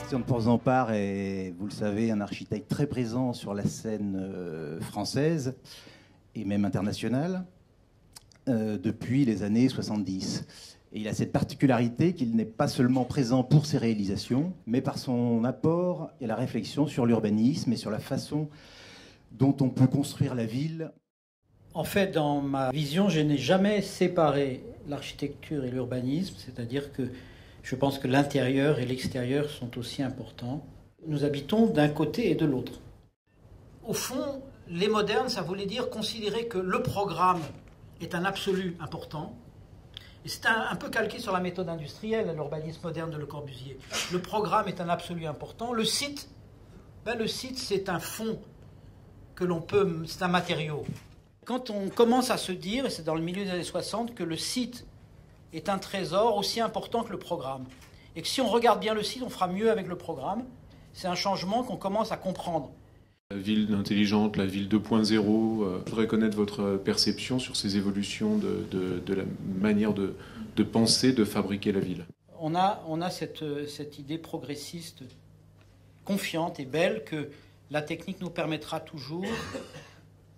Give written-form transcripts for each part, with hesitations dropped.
Christian de Porzampar est, vous le savez, un architecte très présent sur la scène française et même internationale depuis les années 70. Et il a cette particularité qu'il n'est pas seulement présent pour ses réalisations, mais par son apport et la réflexion sur l'urbanisme et sur la façon dont on peut construire la ville. En fait, dans ma vision, je n'ai jamais séparé l'architecture et l'urbanisme, c'est-à-dire que je pense que l'intérieur et l'extérieur sont aussi importants. Nous habitons d'un côté et de l'autre. Au fond, les modernes, ça voulait dire considérer que le programme est un absolu important. Et c'est un peu calqué sur la méthode industrielle, l'urbanisme moderne de Le Corbusier. Le programme est un absolu important. Le site, c'est un fond que l'on peut, c'est un matériau. Quand on commence à se dire, et c'est dans le milieu des années 60, que le site est un trésor aussi important que le programme, et que si on regarde bien le site, on fera mieux avec le programme, c'est un changement qu'on commence à comprendre. La ville intelligente, la ville 2.0, je voudrais connaître votre perception sur ces évolutions de la manière de penser, de fabriquer la ville. On a cette idée progressiste, confiante et belle que la technique nous permettra toujours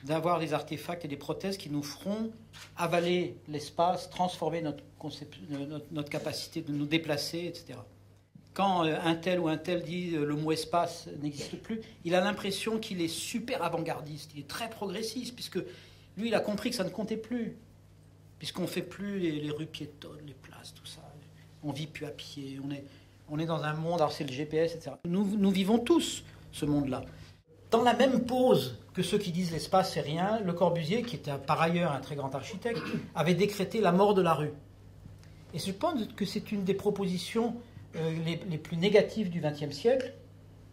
d'avoir des artefacts et des prothèses qui nous feront avaler l'espace, transformer notre capacité de nous déplacer, etc. Quand un tel ou un tel dit le mot espace n'existe plus, il a l'impression qu'il est super avant-gardiste, il est très progressiste, puisque lui, il a compris que ça ne comptait plus, puisqu'on ne fait plus les rues piétonnes, les places, tout ça. On vit plus à pied, on est dans un monde, alors c'est le GPS, etc. Nous vivons tous ce monde-là. Dans la même pause que ceux qui disent l'espace c'est rien, Le Corbusier, qui était par ailleurs un très grand architecte, avait décrété la mort de la rue. Et je pense que c'est une des propositions les plus négatives du XXe siècle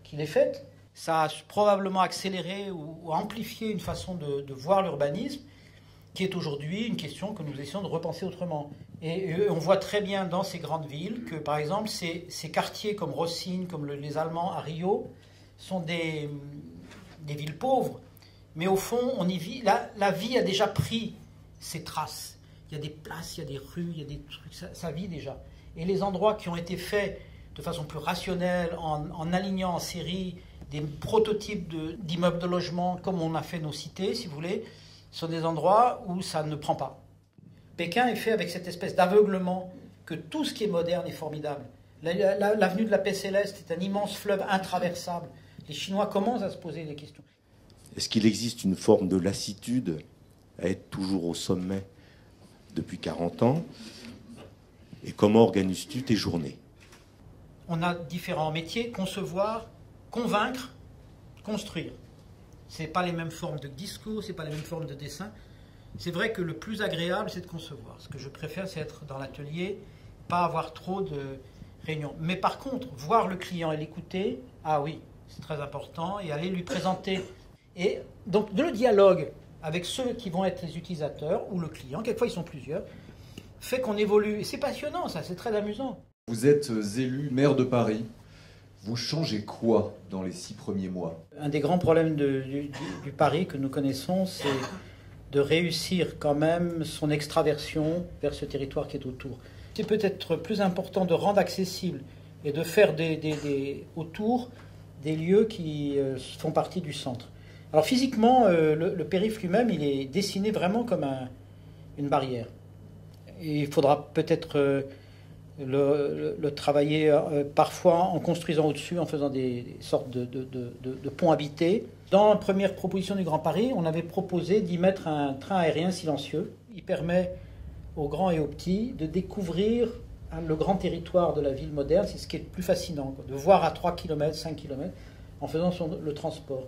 qu'il ait faite. Ça a probablement accéléré ou amplifié une façon de voir l'urbanisme qui est aujourd'hui une question que nous essayons de repenser autrement. Et on voit très bien dans ces grandes villes que, par exemple, ces quartiers comme Rocinj, comme les Allemands à Rio, sont des villes pauvres, mais au fond, on y vit. La vie a déjà pris ses traces. Il y a des places, il y a des rues, il y a des trucs, ça vit déjà. Et les endroits qui ont été faits de façon plus rationnelle, en alignant en série des prototypes d'immeubles de logement, comme on a fait nos cités, si vous voulez, sont des endroits où ça ne prend pas. Pékin est fait avec cette espèce d'aveuglement que tout ce qui est moderne est formidable. L'avenue de la Paix Céleste est un immense fleuve intraversable. Les Chinois commencent à se poser des questions. Est-ce qu'il existe une forme de lassitude à être toujours au sommet depuis 40 ans? Et comment organises-tu tes journées? On a différents métiers, concevoir, convaincre, construire. Ce n'est pas les mêmes formes de discours, ce n'est pas les mêmes formes de dessin. C'est vrai que le plus agréable, c'est de concevoir. Ce que je préfère, c'est être dans l'atelier, pas avoir trop de réunions. Mais par contre, voir le client et l'écouter, ah oui, c'est très important, et aller lui présenter. Et donc, le dialogue avec ceux qui vont être les utilisateurs, ou le client, quelquefois ils sont plusieurs, fait qu'on évolue. Et c'est passionnant, ça, c'est très amusant. Vous êtes élu maire de Paris. Vous changez quoi dans les 6 premiers mois? Un des grands problèmes du Paris que nous connaissons, c'est de réussir quand même son extraversion vers ce territoire qui est autour. C'est peut-être plus important de rendre accessible et de faire autour des lieux qui font partie du centre. Alors physiquement, le périph' lui-même, il est dessiné vraiment comme une barrière. Et il faudra peut-être le travailler parfois en construisant au-dessus, en faisant des sortes de ponts habités. Dans la première proposition du Grand Paris, on avait proposé d'y mettre un train aérien silencieux. Il permet aux grands et aux petits de découvrir le grand territoire de la ville moderne. C'est ce qui est le plus fascinant, quoi, de voir à 3 km, 5 km, en faisant le transport.